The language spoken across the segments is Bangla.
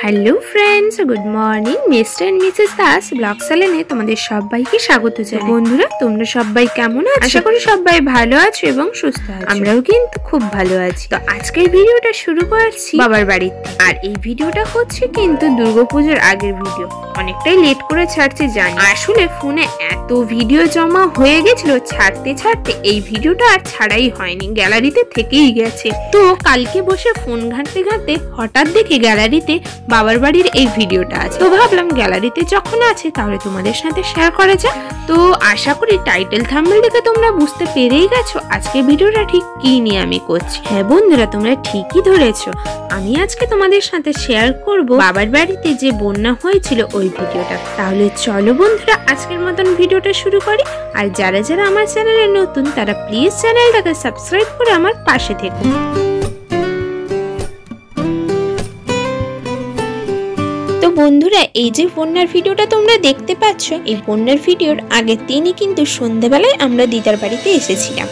Hello friends, good morning. Mr and Mrs Das blog চ্যানেলে তোমাদের সবাইকে স্বাগত জানাই। বন্ধুরা, তোমরা সবাই কেমন আছো? আশা করি সবাই ভালো আছো এবং সুস্থ আছো। আমরাও কিন্তু খুব ভালো আছি। তো আজকের ভিডিওটা শুরু করছি বাবার বাড়িতে। আর এই ভিডিওটা হচ্ছে কিন্তু দুর্গাপূজার আগের ভিডিও। অনেকটাই লেট করে ছাড়ছি জানি, আসলে ফোনে এত ভিডিও জমা হয়ে গেছিল, ছাড়তে ছাড়তে এই ভিডিওটা আর ছাড়াই হয়নি, গ্যালারিতে থেকেই গেছে। তো কালকে বসে ফোন ঘাঁটতে ঘাঁটতে হঠাৎ দেখি গ্যালারিতে বাবার বাড়ির এই ভিডিওটা আছে। তো ভাবলাম গ্যালারিতে যখন আছে তাহলে তোমাদের সাথে শেয়ার করা যাক। তো আশা করি টাইটেল থাম্বনেল দেখে তোমরা বুঝতে পেরেই গেছো আজকে ভিডিওটা ঠিক কি নিয়ে আমি করছি। হ্যাঁ বন্ধুরা, তোমরা ঠিকই ধরেছো। আমি আজকে তোমাদের সাথে শেয়ার করব বাবার বাড়িতে যে বন্যা হয়েছিল ওই ভিডিওটা। তাহলে চলো বন্ধুরা, আজকের মতন ভিডিওটা শুরু করি। আর যারা যারা আমার চ্যানেলে নতুন তারা প্লিজ চ্যানেলটাকে সাবস্ক্রাইব করে আমার পাশে থেকো। তো বন্ধুরা, এই যে বন্যার ভিডিওটা তোমরা দেখতে পাচ্ছ, এই বন্যার ভিডিওর আগের দিনই কিন্তু সন্ধ্যেবেলায় আমরা দিদার বাড়িতে এসেছিলাম।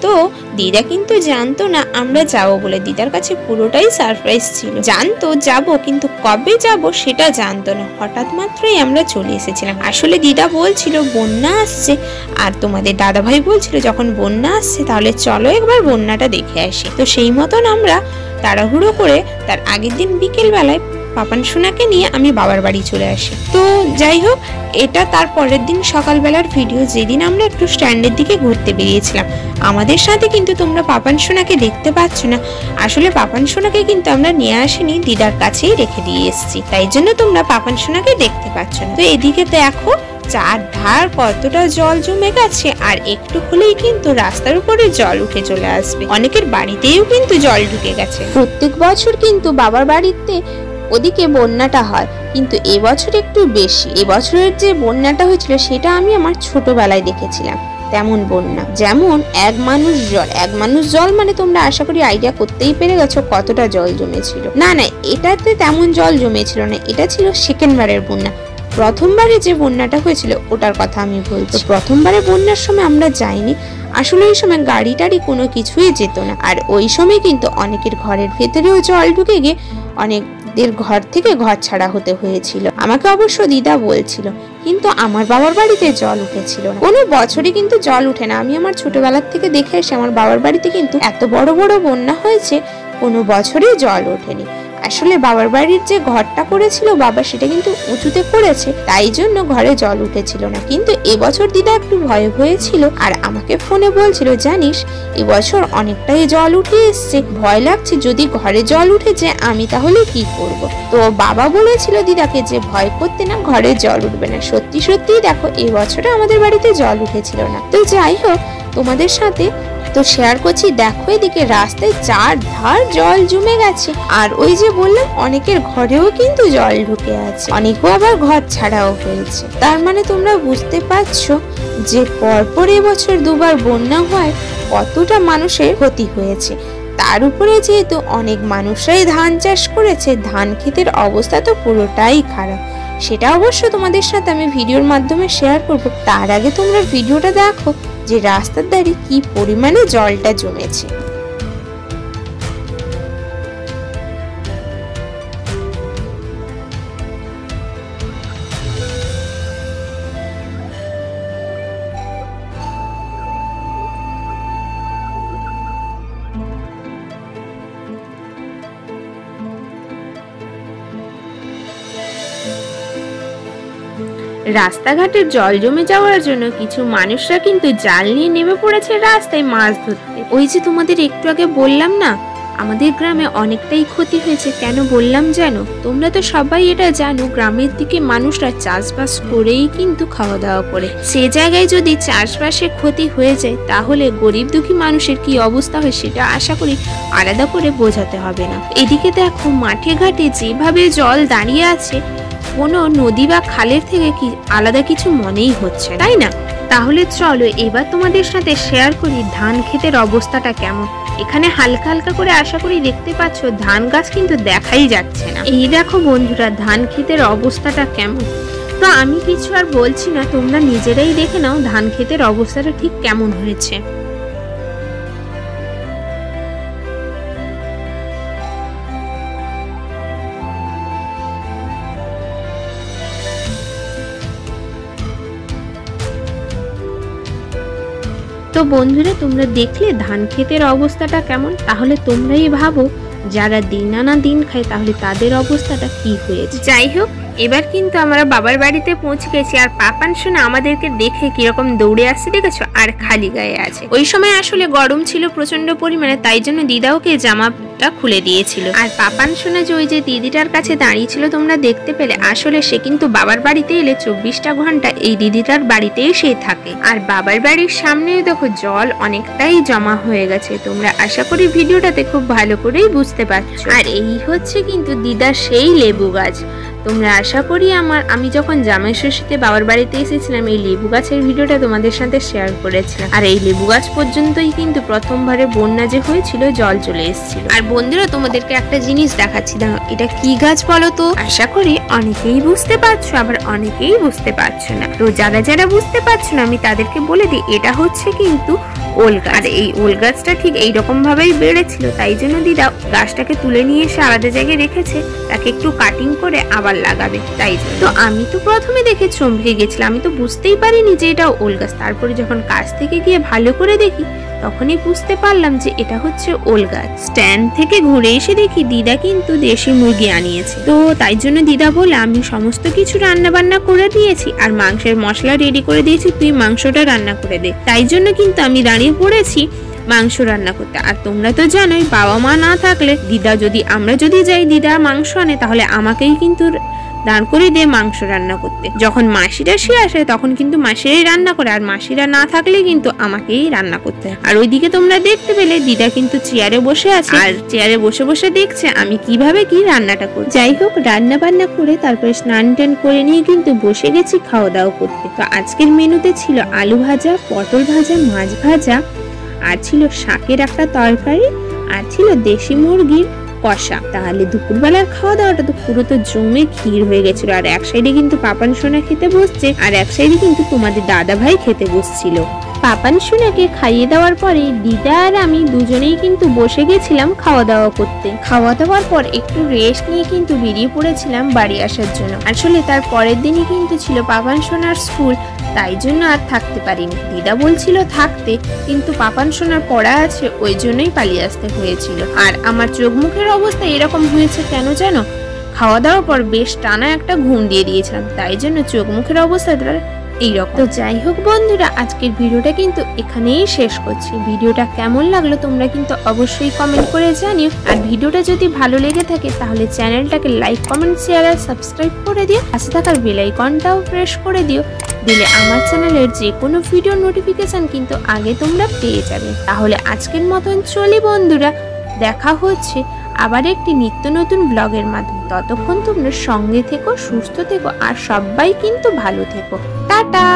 তো দিদা কিন্তু জানতো না আমরা যাব বলে, দিদার কাছে পুরোটাই সারপ্রাইজ ছিল। জানতো যাব, কিন্তু কবে যাব সেটা জানতো না। হঠাৎ মাত্রই আমরা চলে এসেছিলাম। আসলে দিদা বলছিল বন্যা আসছে, আর তোমাদের দাদাভাই বলছিল যখন বন্যা আসছে তাহলে চলো একবার বন্যাটা দেখে আসি। তো সেই মতন আমরা তাড়াহুড়ো করে তার আগের দিন বিকেল বেলায় পাপান সোনাকে নিয়ে আমি বাবার বাড়ি চলে আসি। তো যাই হোক, এটা তার পরের দিন সকালবেলার ভিডিও, যেদিন আমরা একটু স্ট্যান্ডের দিকে ঘুরতে বেরিয়েছিলাম। আমাদের সাথে কিন্তু তোমরা পাপান সোনাকে দেখতে পাচ্ছ না। আসলে পাপান সোনাকে কিন্তু আমরা নিয়ে আসিনি, দিদার কাছেই রেখে দিয়ে এসেছি, তাই জন্য তোমরা পাপান সোনাকে দেখতে পাচ্ছ না। তো এদিকে দেখো চারধার কতটা জল জমে গেছে, আর একটু হলেই কিন্তু রাস্তার উপরে জল উঠে চলে আসবে। অনেকের বাড়িতেও কিন্তু জল ঢুকে গেছে। প্রত্যেক বছর কিন্তু বাবার বাড়িতে ওদিকে বন্যাটা হয়, কিন্তু এবছর একটু বেশি। এবছরের যে বন্যাটা হয়েছিল সেটা আমি আমার ছোটবেলায় দেখেছিলাম। তেমন বন্যা, যেমন এক মানুষ জল মানে তোমরা আশা করি আইডিয়া করতেই পেরে গেছো কতটা জল জমেছিল। না, এটাতে তেমন জল জমেছিল না, এটা ছিল সেকেন্ডবারের বন্যা। প্রথমবারে যে বন্যাটা হয়েছিল ওটার কথা আমি বলছি। প্রথমবারে বন্যার সময় আমরা যাইনি, আসলে ওই সময় গাড়ি টাড়ি কোনো কিছুই যেত না। আর ওই সময় কিন্তু অনেকের ঘরের ভেতরেও জল ঢুকে গিয়ে অনেকদের ঘর থেকে ঘর ছাড়া হতে হয়েছিল। আমাকে অবশ্য দিদা বলছিল, কিন্তু আমার বাবার বাড়িতে জল উঠেছিল না। কোনো বছরই কিন্তু জল উঠে না। আমি আমার ছোটবেলার থেকে দেখে এসে আমার বাবার বাড়িতে কিন্তু এত বড় বড় বন্যা হয়েছে, কোনো বছরই জল ওঠেনি। আসলে বাবার বাড়ির যে ঘরটা করেছিল বাবা, সেটা কিন্তু উঁচুতে করেছে, তাই জন্য ঘরে জল উঠেছিল না। কিন্তু এবছর দিদা একটু ভয় হয়েছিল, আর আমাকে ফোনে বলছিল, জানিস এবছর অনেকটাই জল উঠে এসছে, ভয় লাগছে যদি ঘরে জল উঠেছে আমি তাহলে কি করব। তো বাবা বলেছিল দিদাকে যে ভয় করতে না, ঘরে জল উঠবে না। সত্যি সত্যি দেখো এবছরে আমাদের বাড়িতে জল উঠেছিল না। তো যাই হোক, তোমাদের সাথে তো শেয়ার করছি। দেখো এদিকে রাস্তায় চারধার জল জমে গেছে, আর ওই যে বললাম অনেকের ঘরেও কিন্তু জল ঢুকে আছে, অনেকেও আবার ঘর ছাড়াও হয়েছে। তার মানে তোমরা বুঝতে পারছো যে পরপর এবছর দুবার বন্যা হয় কতটা মানুষের ক্ষতি হয়েছে। তার উপরে যেহেতু অনেক মানুষরাই ধান চাষ করেছে, ধান ক্ষেতের অবস্থা তো পুরোটাই খারাপ। সেটা অবশ্য তোমাদের সাথে আমি ভিডিওর মাধ্যমে শেয়ার করব। তার আগে তোমরা ভিডিওটা দেখো যে রাস্তার ধারে কি পরিমাণে জলটা জমেছে। রাস্তাঘাটে জল জমে যাওয়ার জন্য কিছু মানুষরা কিন্তু জাল নিয়ে নেমে পড়েছে রাস্তায় মাছ ধরতে। ওই যে তোমাদের একটু আগে বললাম না, আমাদের গ্রামে অনেকটাই ক্ষতি হয়েছে। কেন বললাম জানো? তোমরা তো সবাই এটা জানো, গ্রামের দিকে মানুষরা চাষবাস করেই কিন্তু খাওয়া দাওয়া করে। সে জায়গায় যদি চাষবাসে ক্ষতি হয়ে যায় তাহলে গরিব দুঃখী মানুষের কি অবস্থা হয় সেটা আশা করি আলাদা করে বোঝাতে হবে না। এদিকে দেখো মাঠে ঘাটে যেভাবে জল দাঁড়িয়ে আছে, কোনো নদী বা খালের থেকে কি আলাদা কিছু মনেই হচ্ছে, তাই না? তাহলে চলো এবার তোমাদের সাথে শেয়ার করি ধান ক্ষেতের অবস্থাটা কেমন। এখানে হালকা হালকা করে আশা করি দেখতে পাচ্ছ ধান গাছ কিন্তু দেখাই যাচ্ছে না। এই দেখো বন্ধুরা ধান ক্ষেতের অবস্থাটা কেমন। তো আমি কিছু আর বলছি না, তোমরা নিজেরাই দেখে নাও ধান ক্ষেতের অবস্থাটা ঠিক কেমন হয়েছে। তো বন্ধুরা তোমরা দেখলে ধান ক্ষেতের অবস্থাটা কেমন। তাহলে তোমরাই ভাবো যারা দিন আনা দিন খায় তাহলে তাদের অবস্থাটা কি হয়েছে। যাই হোক, এবার কিন্তু আমরা বাবার বাড়িতে পৌঁছে গেছি। আর পাপান সোনা আমাদেরকে দেখে কিরকম দৌড়ে আসছে দেখেছো, আর খালি গায়ে আছে। ওই সময় আসলে গরম ছিল প্রচন্ড পরিমাণে, তাই জন্য দিদা ওকে জামাটা খুলে দিয়েছিল। আর পাপান সোনা যে ওই যে দিদিটার কাছে দাঁড়িয়ে ছিল তোমরা দেখতে পেলে, আসলে সে কিন্তু বাবার বাড়িতে এলে 24টা ঘন্টা এই দিদিটার বাড়িতেই সে থাকে। আর বাবার বাড়ির সামনেও দেখো জল অনেকটাই জমা হয়ে গেছে। তোমরা আশা করি ভিডিওটাতে খুব ভালো করেই বুঝতে পারছো। আর এই হচ্ছে কিন্তু দিদার সেই লেবু গাছ। তোমরা আশা করি আমি যখন জামাই ষষ্ঠীতে বাবার বাড়িতে এসেছিলাম এই লেবু গাছের ভিডিওটা তোমাদের সাথে শেয়ার করেছিলাম। আর এই লেবু গাছ পর্যন্তই কিন্তু প্রথমবারে বন্যা যে হয়েছিল জল চলে এসেছিল। আর বন্ধুরা তোমাদেরকে একটা জিনিস দেখাচ্ছি, দেখো এটা কি গাছ বলো তো? আশা করি অনেকেই বুঝতে পারছো, আবার অনেকেই বুঝতে পারছো না। তো যারা যারা বুঝতে পারছো না আমি তাদেরকে বলে দিই, এটা হচ্ছে কিন্তু ওল গাছ। আর এই ওল গাছটা ঠিক এইরকম ভাবেই বেড়েছিল, তাই জন্য দিদা গাছটাকে তুলে নিয়ে এসে আলাদা জায়গায় রেখেছে, তাকে একটু কাটিং করে আবার লাগাবে। তাই তো আমি তো প্রথমে দেখে চমকে গেছিলাম, আমি তো বুঝতেই পারিনি যে এটা ওল গাছ। তারপরে যখন কাছ থেকে গিয়ে ভালো করে দেখি তখনই বুঝতে পারলাম যে এটা হচ্ছে ওল গাছ। স্ট্যান্ড থেকে ঘুরে এসে দেখি দিদা কিন্তু দেশি মুরগি আনিয়েছে। তো তাই জন্য দিদা বলে আমি সমস্ত কিছু রান্না বান্না করে দিয়েছি আর মাংসের মশলা রেডি করে দিয়েছি, তুই মাংসটা রান্না করে দে। তাই জন্য কিন্তু আমি দাঁড়িয়ে পড়েছি মাংস রান্না করতে। আর তোমরা তো জানোই বাবা মা না থাকলে আমরা যদি যাই দিদা মাংস আনে তাহলে আমাকেই কিন্তু দাঁড় করে দিয়ে মাংস রান্না করতে। যখন মাসিরা সে আসে তখন কিন্তু মাসিরাই রান্না করে, আর মাসিরা না থাকলে কিন্তু আমাকেই রান্না করতে হয়। আর ওইদিকে তোমরা দেখতে পেলে দিদা কিন্তু চেয়ারে বসে আছে, আর চেয়ারে বসে বসে দেখছে আমি কিভাবে কি রান্নাটা করি। যাই হোক, রান্না বান্না করে তারপরে স্নান টান করে নিয়ে কিন্তু বসে গেছি খাওয়া দাওয়া করতে। তো আজকের মেনুতে ছিল আলু ভাজা, পটল ভাজা, মাছ ভাজা, আর ছিল শাকের একটা তরকারি, আর ছিল দেশি মুরগির কষা। তাহলে দুপুরবেলার খাওয়া দাওয়াটা তো পুরো তো জমে ক্ষীর হয়ে গেছিল। আর এক সাইডে কিন্তু পাপান সোনা খেতে বসছে, আর এক সাইডে কিন্তু তোমাদের দাদা ভাই খেতে বসছিল। পাপান সোনাকে খাইয়ে দেওয়ার পরে দিদা আর আমি দুজনেই কিন্তু বসে গেছিলাম খাওয়া দাওয়া করতে। খাওয়া দাওয়ার পর একটু রেস্ট নিয়ে কিন্তু বেরিয়ে পড়েছিলাম বাড়ি আসার জন্য। আসলে তার পরের দিনই কিন্তু ছিল পাপান সোনার স্কুল, তাই জন্য আর থাকতে পারিনি। দিদা বলছিল থাকতে, কিন্তু পাপান সোনার পড়া আছে ওই জন্যই পালিয়ে আসতে হয়েছিল। আর আমার চোখ মুখের অবস্থা এরকম হয়েছে কেন জানো? খাওয়া দাওয়ার পর বেশ টানা একটা ঘুম দিয়ে দিয়েছিলাম, তাই জন্য চোখ মুখের অবস্থা এইরকম। তো যাই হোক বন্ধুরা, আজকের ভিডিওটা কিন্তু এখানেই শেষ করছি। ভিডিওটা কেমন লাগলো তোমরা কিন্তু অবশ্যই কমেন্ট করে জানিও। আর ভিডিওটা যদি ভালো লেগে থাকে তাহলে চ্যানেলটাকে লাইক, কমেন্ট, শেয়ার আর সাবস্ক্রাইব করে দিও। পাশে থাকার বেল আইকনটাও প্রেস করে দিও, দিলে আমার চ্যানেলের যে কোনো ভিডিও নোটিফিকেশন কিন্তু আগে তোমরা পেয়ে যাবে। তাহলে আজকের মতন চলি বন্ধুরা, দেখা হচ্ছে আবার একটি নিত্য নতুন ব্লগের মাধ্যমে। ততক্ষণ তোমরা সঙ্গে থেকো, সুস্থ থেকো, আর সবাই কিন্তু ভালো থেকো। টাটা।